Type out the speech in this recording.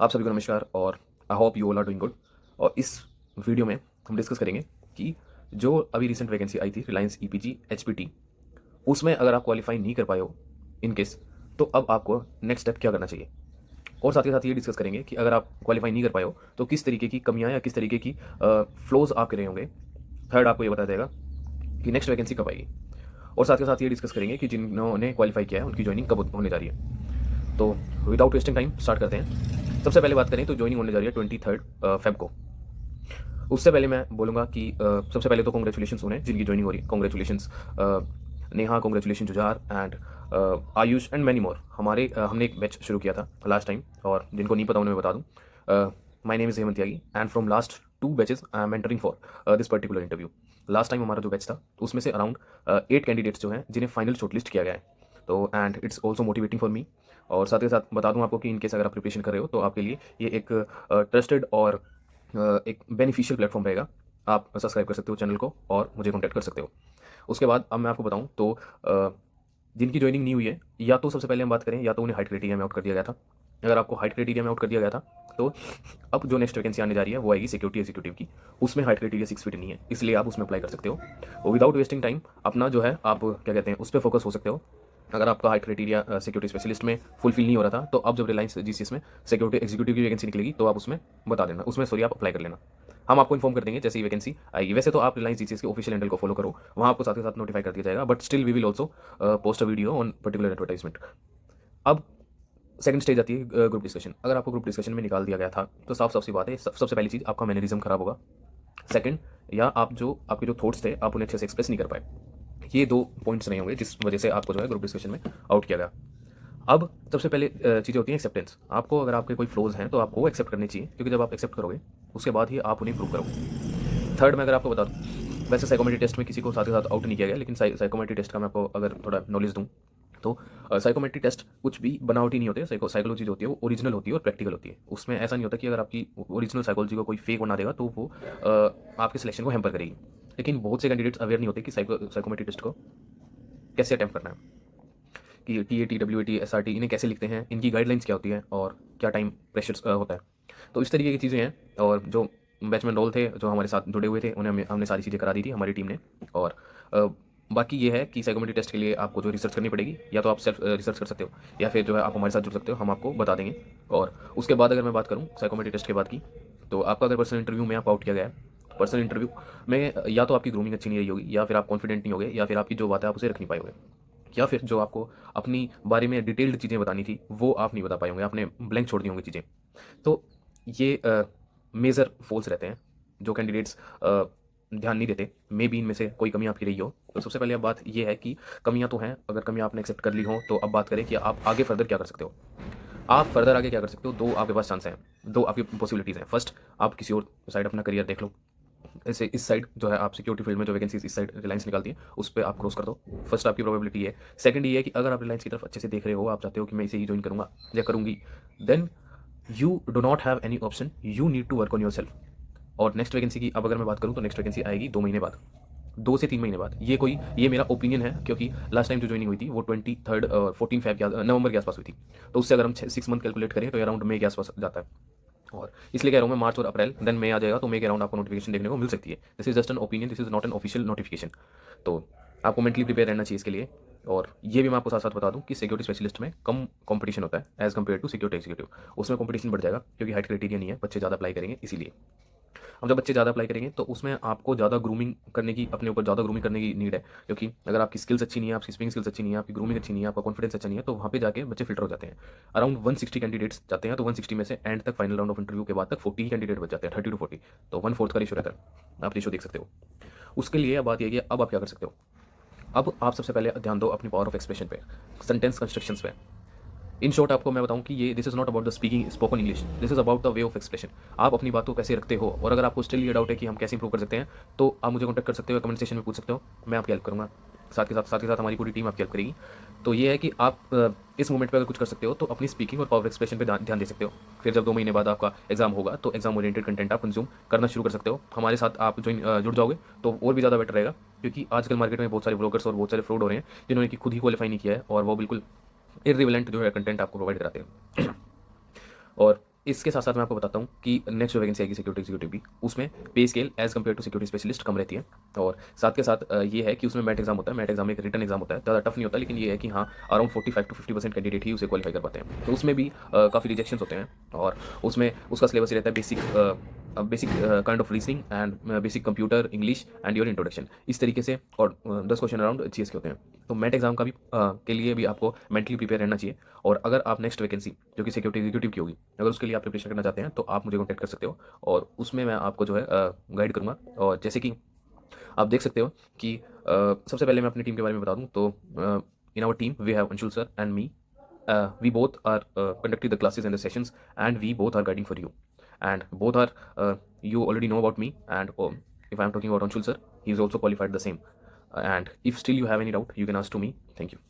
आप सभी को नमस्कार और I hope you all are doing good. और इस वीडियो में हम डिस्कस करेंगे कि जो अभी रिसेंट वैकेंसी आई थी रिलायंस ईपीजी एचपीटी, उसमें अगर आप क्वालिफाई नहीं कर पाए हो इन केस, तो अब आपको नेक्स्ट स्टेप क्या करना चाहिए। और साथ ही साथ ये डिस्कस करेंगे कि अगर आप क्वालिफाई नहीं कर पाए हो तो किस तरीके की कमियां या किस तरीके की फ्लोज आपके रहे होंगे। थर्ड, आपको ये बताया जाएगा कि नेक्स्ट वैकेंसी कब आएगी। और साथ के साथ ये डिस्कस करेंगे कि जिन्होंने क्वालिफाई किया है उनकी ज्वाइनिंग कब होने जा रही है। तो विदाउट वेस्टिंग टाइम स्टार्ट करते हैं। सबसे पहले बात करें तो ज्वाइनिंग होने जा रही है 23 फेब को। उससे पहले मैं बोलूँगा कि सबसे पहले तो कॉन्ग्रेचुलेशन उन्हें जिनकी ज्वाइनिंग हो रही है। Congratulation Neha, congratulation जुजार and Ayush and many more. हमने एक बैच शुरू किया था लास्ट टाइम, और जिनको नहीं पता उन्हें मैं बता दूँ। My name is Hemant Tyagi and from last 2 batches I am entering for this particular interview. Last time हमारा जो बैच था उसमें से अराउंड 8 कैंडिडेट्स जो हैं जिन्हें फाइनल शॉर्टलिस्ट किया गया है। तो and it's also motivating for me. और साथ ही साथ बता दूं आपको कि इनकेस अगर आप प्रिपरेशन कर रहे हो तो आपके लिए ये एक ट्रस्टेड और एक बेनिफिशियल प्लेटफॉर्म रहेगा। आप सब्सक्राइब कर सकते हो चैनल को और मुझे कॉन्टैक्ट कर सकते हो। उसके बाद अब मैं आपको बताऊं तो जिनकी ज्वाइनिंग नहीं हुई है, या तो सबसे पहले हम बात करें या तो उन्हें हाइट क्राइटेरिया में आउट कर दिया गया था। अगर आपको हाइट क्राइटेरिया में आउट कर दिया गया था तो अब जो नेक्स्ट वैकेंसी आने जा रही है वो आएगी सिक्योरिटी एग्जीक्यूटिव की। उसमें हाइट क्राइटेरिया 6 फीट नहीं है, इसलिए आप उसमें अप्लाई कर सकते हो विदाउट वेस्टिंग टाइम। अपना जो है आप क्या कहते हैं उस पर फोकस हो सकते हो। अगर आपका हाइट क्राइटेरिया सिक्योरिटी स्पेशलिस्ट में फुलफिल नहीं हो रहा था तो अब जब रिलायंस जीसीएस में सिक्योरिटी एग्जीक्यूटिव की वैकेंसी निकलेगी तो आप उसमें बता देना, उसमें सॉरी आप अप्लाई कर लेना। हम आपको इन्फॉर्म कर देंगे जैसे ही वैकेंसी आएगी। वैसे तो आप रिलायंस जीसीएस के ऑफिशियल हैंडल को फॉलो करो, वहाँ आपको साथ ही साथ नोटिफाई कर दिया जाएगा, but still we will also post a video on particular advertisement. अब सेकंड स्टेज आती है ग्रुप डिस्कशन। अगर आपको ग्रुप डिस्कशन में निकाल दिया गया था तो साफ साफ सी बात है, सबसे पहली चीज़ आपका मैनरिज्म खराब होगा। सेकंड, या आपके जो थॉट्स थे आप उन्हें अच्छे से एक्सप्रेस नहीं कर पाए। ये 2 पॉइंट्स नहीं होंगे जिस वजह से आपको जो है ग्रुप डिस्कशन में आउट किया गया। अब सबसे पहले चीज़ें होती हैं एक्सेप्टेंस। आपको अगर आपके कोई फ्लोज हैं तो आपको वो एक्सेप्ट करनी चाहिए, क्योंकि जब आप एक्सेप्ट करोगे उसके बाद ही आप उन्हें प्रूव करोगे। थर्ड, मैं अगर आपको बता दूँ, वैसे साइकोमेट्री टेस्ट में किसी को साथ ही साथ आउट नहीं किया गया, लेकिन साइकोमेट्री टेस्ट का मैं आपको अगर थोड़ा नॉलेज दूँ तो साइकोमेट्री टेस्ट कुछ भी बनावटी नहीं होते। साइकोलॉजी जो होती है वो ओरिजिनल होती है और प्रैक्टिकल होती है। उसमें ऐसा नहीं होता कि अगर आपकी ओरिजिनल साइकोलॉजी को कोई फेक बना देगा तो वो आपके सिलेक्शन को हैम्पर करेगी। लेकिन बहुत से कैंडिडेट्स अवेयर नहीं होते कि साइकोमेट्री टेस्ट को कैसे अटैम्प्ट करना है, कि TAT, WAT, SRT इन्हें कैसे लिखते हैं, इनकी गाइडलाइंस क्या होती है और क्या टाइम प्रेशर होता है। तो इस तरीके की चीज़ें हैं। और जो बैचमेंट रोल थे जो हमारे साथ जुड़े हुए थे उन्हें हमने सारी चीज़ें करा दी थी हमारी टीम ने। और बाकी ये है कि साइकोमेट्री टेस्ट के लिए आपको जो रिसर्च करनी पड़ेगी, या तो आप सेल्फ रिसर्च कर सकते हो या फिर जो है आप हमारे साथ जुड़ सकते हो, हम आपको बता देंगे। और उसके बाद अगर मैं बात करूँ साइकोमेट्री टेस्ट के बाद की, तो आपका अगर पर्सनल इंटरव्यू में आप आउट किया गया है, पर्सनल इंटरव्यू में या तो आपकी ग्रूमिंग अच्छी नहीं रही होगी, या फिर आप कॉन्फिडेंट नहीं होगे, या फिर आपकी जो बात है आप उसे रख नहीं पाओगे, या फिर जो आपको अपनी बारे में डिटेल्ड चीज़ें बतानी थी वो आप नहीं बता पाए होंगे, आपने ब्लैंक छोड़ दी होंगी चीज़ें। तो ये मेजर फॉल्स रहते हैं जो कैंडिडेट्स ध्यान नहीं देते। मे बी इनमें से कोई कमी आपकी रही हो। तो सबसे पहले अब बात ये है कि कमियां तो हैं, अगर कमियां आपने एक्सेप्ट कर ली हो तो अब बात करें कि आप आगे फर्दर क्या कर सकते हो। आप फर्दर आगे क्या कर सकते हो, 2 आपके पास चांस हैं, 2 आपकी पॉसिबिलिटीज़ हैं। फर्स्ट, आप किसी और साइड अपना करियर देख लो। ऐसे इस साइड जो है आप सिक्योरिटी फील्ड में जो वैकेंसीज इस साइड रिलायंस निकालती है उस पर आप क्रॉस कर दो। फर्स्ट आपकी प्रोबेबिलिटी है। सेकंड ये है कि अगर आप रिलायंस की तरफ अच्छे से देख रहे हो, आप चाहते हो कि मैं इसे ही ज्वाइन करूंगा या करूंगी, then you do not have any option, you need to work on your self. और नेक्स्ट वैकेंसी की अब अगर मैं बात करूँ तो नेक्स्ट वैकेंसी आएगी 2 महीने बाद, 2 से 3 महीने बाद। ये मेरा ओपिनियन है, क्योंकि लास्ट टाइम जो ज्वाइनिंग हुई थी वो 23 14 फेब नवंबर के आसपास हुई थी। तो उससे अगर हम 6 मंथ कैलकुलेट करें तो अराउंड मई के आसपास जाता है। और इसलिए कह रहा हूँ मैं, मार्च और अप्रैल, देन मई आ जाएगा, तो मई के अराउंड आपको नोटिफिकेशन देखने को मिल सकती है। This is just an opinion, this is not an official notification. तो आपको मेंटली प्रिपेयर रहना चाहिए इसके लिए। और ये भी मैं आपको साथ साथ बता दूं कि सिक्योरिटी स्पेशलिस्ट में कम कंपटीशन होता है as compare to security executive. उसमें कंपटीशन बढ़ जाएगा क्योंकि हाइट क्राइटेरिया नहीं है, बच्चे ज़्यादा अप्लाई करेंगे इसीलिए। अब जब बच्चे ज़्यादा अप्लाई करेंगे तो उसमें आपको ज़्यादा ग्रूमिंग करने की, अपने ऊपर ज़्यादा ग्रूमिंग करने की नीड है। क्योंकि अगर आपकी स्किल्स अच्छी नहीं है, आपकी स्पीकिंग स्किल्स अच्छी नहीं है, आपकी ग्रूमिंग अच्छी नहीं है, आपका कॉन्फिडेंस अच्छा नहीं है, तो वहाँ पे जाके बच्चे फिल्टर हो जाते हैं। अराउंड 160 कैंडिडेट्स जाते हैं, तो 160 में से एंड तक फाइनल राउंड ऑफ इंटरव्यू के बाद तक 40 ही कैंडिडेट बच जाते हैं, 30 to 40। तो 1/4 का रेशो रहता है, आप रेशो देख सकते हो। उसके लिए अब बात यह है कि अब आप क्या कर सकते हो। अब आप सबसे पहले ध्यान दो अपनी पावर ऑफ एक्सप्रेशन पे, सेंटेंस कंस्ट्रक्शंस पे। इन शॉर्ट आपको मैं बताऊं कि ये this is not about the speaking spoken English, this is about the way of expression. आप अपनी बात को कैसे रखते हो। और अगर आपको स्टिल ये डाउट है कि हम कैसे इंप्रूव कर सकते हैं, तो आप मुझे कॉन्टैक्ट कर सकते हो, कमेंट सेक्शन में पूछ सकते हो, मैं आपकी हेल्प करूँगा। साथ ही साथ हमारी पूरी टीम आपकी हेल्प करेगी। तो ये है कि आप इस मोमेंट पे अगर कुछ कर सकते हो तो अपनी स्पीकिंग और पावर एक्सप्रेशन पे ध्यान दे सकते हो। फिर जब 2 महीने बाद आपका एग्जाम होगा तो एग्जाम ओरिएंटेड कंटेंट आप कंज्यूम करना शुरू कर सकते हो। हमारे साथ आप जुड़ जाओगे तो और भी ज़्यादा बेटर रहेगा, क्योंकि आजकल मार्केट में बहुत सारे ब्लॉगर्स और बहुत सारे फ्रॉड हो रहे हैं जिन्होंने कि खुद ही क्वालिफाई नहीं किया है और वो बिल्कुल इररिलेवेंट जो है कंटेंट आपको प्रोवाइड कराते हैं। और इसके साथ साथ मैं आपको बताता हूँ कि नेक्स्ट जो वैकेंसी आएगी सिक्योरिटी एग्जीक्यूटिव की, उसमें pay scale as compare to security specialist कम रहती है। और साथ के साथ ये है कि उसमें मैट एग्जाम होता है। मैट एग्जाम एक रिटन एग्जाम होता है, ज़्यादा टफ नहीं होता, लेकिन ये है कि हाँ अराउंड 45 to 50% कैंडिडेट ही उसे क्वालिफाई कर पाते हैं। तो उसमें भी काफ़ी रिजेक्शन होते हैं, और उसमें उसका सिलेबस रहता है basic kind of reasoning and basic computer English and your introduction, इस तरीके से। और 10 क्वेश्चन अराउंड जीएस के होते हैं। तो मैट एग्जाम का भी के लिए भी आपको मेंटली प्रिपेयर रहना चाहिए। और अगर आप नेक्स्ट वैकेंसी जो कि सिक्योरिटी एग्जीक्यूटिव की होगी, अगर उसके लिए आप प्रिपरेशन करना चाहते हैं, तो आप मुझे कॉन्टैक्ट कर सकते हो, और उसमें मैं आपको जो है गाइड करूँगा। और जैसे कि आप देख सकते हो कि सबसे पहले मैं अपनी टीम के बारे में बता दूं तो in our team we have Anshul sir and me. We both are conducting the classes and the sessions, and we both are guiding for you. And both are, you already know about me. And if I am talking about Anshul sir, he is also qualified the same. And if still you have any doubt, you can ask to me. Thank you.